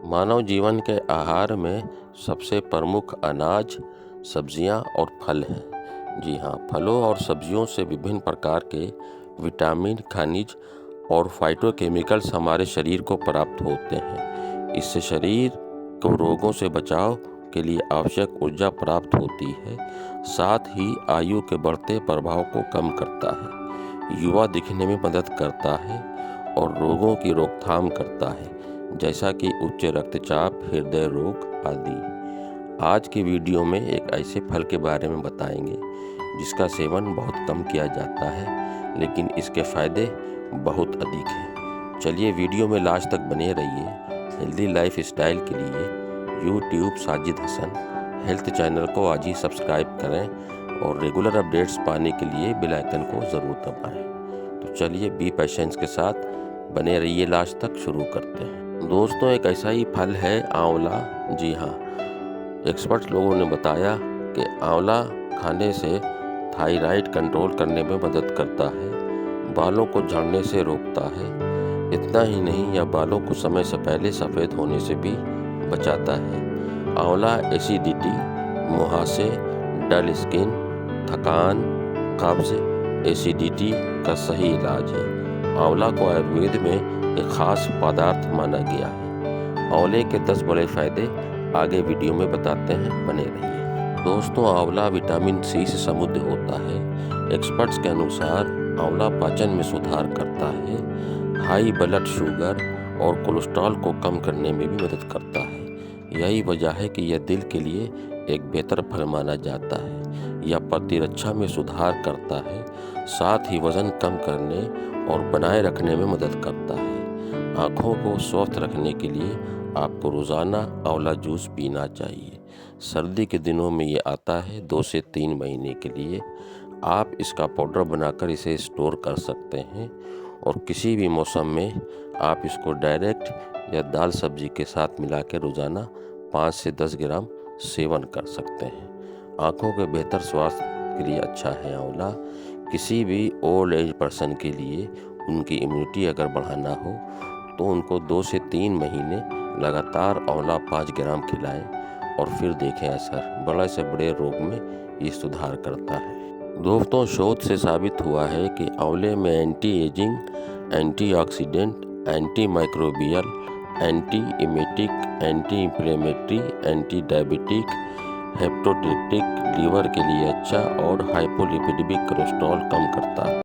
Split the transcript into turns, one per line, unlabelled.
मानव जीवन के आहार में सबसे प्रमुख अनाज, सब्जियां और फल हैं। जी हाँ, फलों और सब्जियों से विभिन्न प्रकार के विटामिन, खनिज और फाइटोकेमिकल्स हमारे शरीर को प्राप्त होते हैं। इससे शरीर को रोगों से बचाव के लिए आवश्यक ऊर्जा प्राप्त होती है। साथ ही आयु के बढ़ते प्रभाव को कम करता है, युवा दिखने में मदद करता है और रोगों की रोकथाम करता है, जैसा कि उच्च रक्तचाप, हृदय रोग आदि। आज की वीडियो में एक ऐसे फल के बारे में बताएंगे जिसका सेवन बहुत कम किया जाता है, लेकिन इसके फायदे बहुत अधिक हैं। चलिए वीडियो में लास्ट तक बने रहिए। हेल्दी लाइफ स्टाइल के लिए YouTube Sajid Hasan health channel को आज ही सब्सक्राइब करें और रेगुलर अपडेट्स पाने के लिए बेल आइकन को ज़रूर दबाएं। तो चलिए बी पेशेंस के साथ बने रहिए, लास्ट तक शुरू करते हैं। दोस्तों, एक ऐसा ही फल है आंवला। जी हाँ, एक्सपर्ट लोगों ने बताया कि आंवला खाने से थायराइड कंट्रोल करने में मदद करता है, बालों को झड़ने से रोकता है। इतना ही नहीं, यह बालों को समय से पहले सफ़ेद होने से भी बचाता है। आंवला एसिडिटी, मुहासे, डल स्किन, थकान, कब्ज, एसिडिटी का सही इलाज है। आंवला को आयुर्वेद में एक खास पदार्थ माना गया है। आंवले के 10 बड़े फायदे आगे वीडियो में बताते हैं, बने रहिए। दोस्तों, आंवला विटामिन सी से समृद्ध होता है। एक्सपर्ट्स के अनुसार आंवला पाचन में सुधार करता है, हाई ब्लड शुगर और कोलेस्ट्रॉल को कम करने में भी मदद करता है। यही वजह है कि यह दिल के लिए एक बेहतर फल माना जाता है। यह प्रतिरक्षा में सुधार करता है, साथ ही वजन कम करने और बनाए रखने में मदद करता है। आँखों को स्वस्थ रखने के लिए आपको रोज़ाना आंवला जूस पीना चाहिए। सर्दी के दिनों में ये आता है 2 से 3 महीने के लिए। आप इसका पाउडर बनाकर इसे स्टोर कर सकते हैं और किसी भी मौसम में आप इसको डायरेक्ट या दाल सब्जी के साथ मिला के रोज़ाना 5 से 10 ग्राम सेवन कर सकते हैं। आँखों के बेहतर स्वास्थ्य के लिए अच्छा है आंवला। किसी भी ओल्ड एज पर्सन के लिए उनकी इम्यूनिटी अगर बढ़ाना हो तो उनको 2 से 3 महीने लगातार आंवला 5 ग्राम खिलाएं और फिर देखें असर। बड़े से बड़े रोग में ये सुधार करता है। दोस्तों, शोध से साबित हुआ है कि आंवले में anti ageing, antioxidant, anti microbial, anti emetic, anti inflammatory, anti diabetic, हेपेटोडिक्टिक, लीवर के लिए अच्छा और हाइपोलिपिडिमिक कोलेस्ट्रॉल कम करता है।